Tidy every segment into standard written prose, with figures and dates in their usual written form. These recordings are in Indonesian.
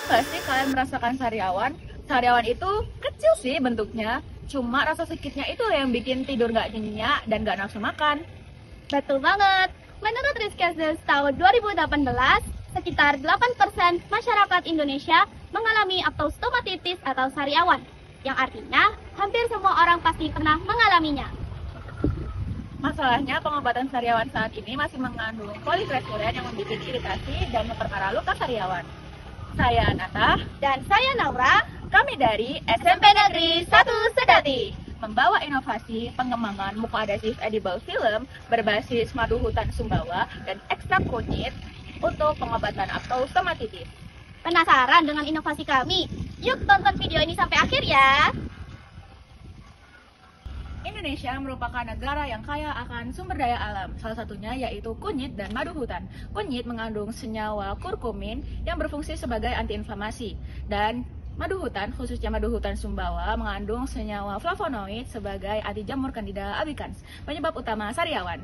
Nggak sih kalian merasakan sariawan? Sariawan itu kecil sih bentuknya, cuma rasa sakitnya itu yang bikin tidur nggak nyenyak dan nggak nafsu makan. Betul banget. Menurut Riskesdes tahun 2018, sekitar 8% masyarakat Indonesia mengalami atau stomatitis atau sariawan, yang artinya hampir semua orang pasti pernah mengalaminya. Masalahnya pengobatan sariawan saat ini masih mengandung polifresulen yang membuat iritasi dan memperparah luka sariawan. Saya Nata Dan saya Naura, kami dari SMP Negeri 1 Sedati, membawa inovasi pengembangan muka adhesif edible film berbasis madu hutan Sumbawa dan ekstrak kunyit untuk pengobatan atau stomatitis. Penasaran dengan inovasi kami? Yuk tonton video ini sampai akhir ya! Indonesia merupakan negara yang kaya akan sumber daya alam, salah satunya yaitu kunyit dan madu hutan. Kunyit mengandung senyawa kurkumin yang berfungsi sebagai antiinflamasi, dan madu hutan, khususnya madu hutan Sumbawa, mengandung senyawa flavonoid sebagai anti jamur Candida albicans, penyebab utama sariawan.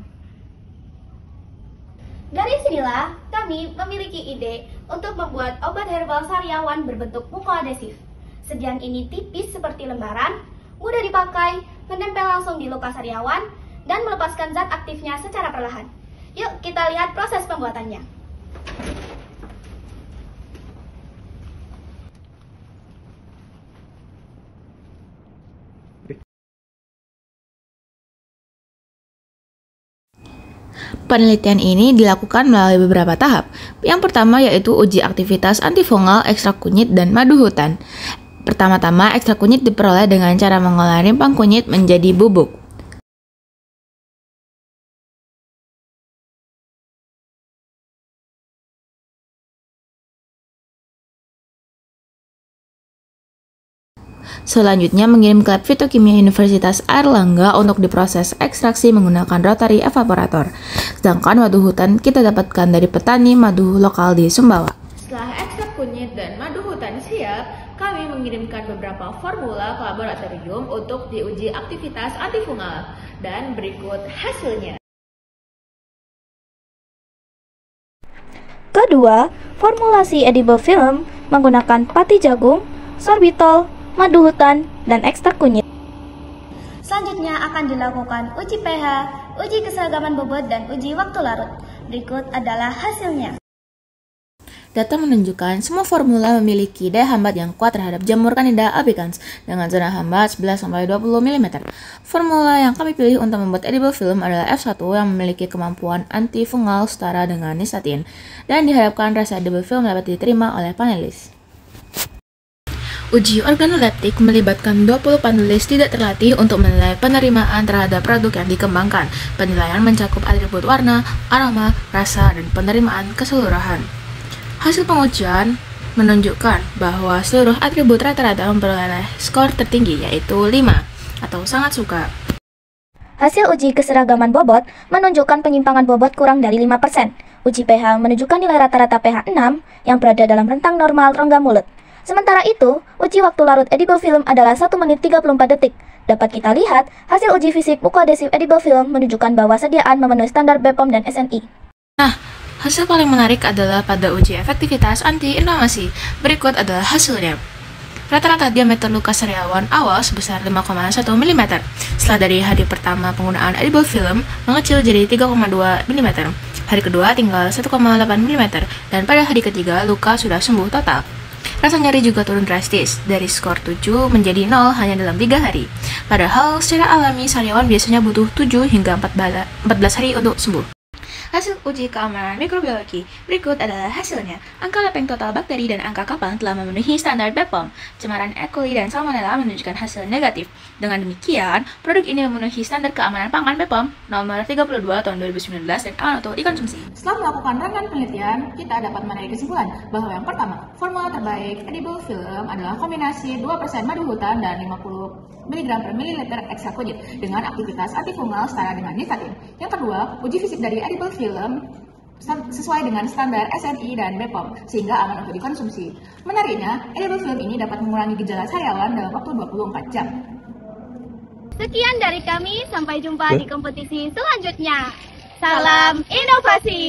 Dari sinilah kami memiliki ide untuk membuat obat herbal sariawan berbentuk mukoadhesif. Sediaan ini tipis seperti lembaran, mudah dipakai, menempel langsung di luka sariawan, dan melepaskan zat aktifnya secara perlahan. Yuk kita lihat proses pembuatannya. Penelitian ini dilakukan melalui beberapa tahap. Yang pertama yaitu uji aktivitas antifungal ekstrak kunyit dan madu hutan. Pertama-tama, ekstrak kunyit diperoleh dengan cara mengolah rimpang kunyit menjadi bubuk. Selanjutnya, mengirim ke lab fitokimia Universitas Airlangga untuk diproses ekstraksi menggunakan rotary evaporator. Sedangkan madu hutan kita dapatkan dari petani madu lokal di Sumbawa. Setelah ekstrak kunyit dan madu hutan siap, kami mengirimkan beberapa formula ke laboratorium untuk diuji aktivitas antifungal. Dan berikut hasilnya. Kedua, formulasi edible film menggunakan pati jagung, sorbitol, madu hutan, dan ekstrak kunyit. Selanjutnya akan dilakukan uji pH, uji keseragaman bobot, dan uji waktu larut. Berikut adalah hasilnya. Data menunjukkan semua formula memiliki daya hambat yang kuat terhadap jamur Candida albicans dengan zona hambat 11-20 mm. Formula yang kami pilih untuk membuat edible film adalah F1 yang memiliki kemampuan antifungal setara dengan nistatin, dan diharapkan rasa edible film dapat diterima oleh panelis. Uji organoleptik melibatkan 20 panelis tidak terlatih untuk menilai penerimaan terhadap produk yang dikembangkan. Penilaian mencakup atribut warna, aroma, rasa, dan penerimaan keseluruhan. Hasil pengujian menunjukkan bahwa seluruh atribut rata-rata memperoleh skor tertinggi, yaitu 5 atau sangat suka. Hasil uji keseragaman bobot menunjukkan penyimpangan bobot kurang dari 5%. Uji pH menunjukkan nilai rata-rata pH 6 yang berada dalam rentang normal rongga mulut. Sementara itu, uji waktu larut edible film adalah 1 menit 34 detik. Dapat kita lihat, hasil uji fisik mukoadhesif edible film menunjukkan bahwa sediaan memenuhi standar BPOM dan SNI. Nah, hasil paling menarik adalah pada uji efektivitas anti-inflamasi. Berikut adalah hasilnya. Rata-rata diameter luka sariawan awal sebesar 5,1 mm. Setelah dari hari pertama penggunaan edible film, mengecil jadi 3,2 mm. Hari kedua tinggal 1,8 mm. Dan pada hari ketiga, luka sudah sembuh total. Rasa nyeri juga turun drastis, dari skor 7 menjadi 0 hanya dalam 3 hari. Padahal secara alami sariawan biasanya butuh 7 hingga 14 hari untuk sembuh. Hasil uji keamanan mikrobiologi berikut adalah hasilnya. Angka lepeng total bakteri dan angka kapang telah memenuhi standar BPOM. Cemaran E. coli dan salmonella menunjukkan hasil negatif. Dengan demikian, produk ini memenuhi standar keamanan pangan BPOM nomor 32 tahun 2019 dan aman untuk dikonsumsi. Setelah melakukan rangkaian penelitian, kita dapat menarik kesimpulan bahwa yang pertama, formula terbaik edible film adalah kombinasi 2% madu hutan dan 50 mg per mililiter ekstrak kunyit dengan aktivitas antifungal setara dengan nistatin. Yang kedua, uji fisik dari edible film sesuai dengan standar SNI dan BPOM sehingga aman untuk dikonsumsi. Menariknya, edible film ini dapat mengurangi gejala sariawan dalam waktu 24 jam. Sekian dari kami, sampai jumpa di kompetisi selanjutnya. Salam inovasi!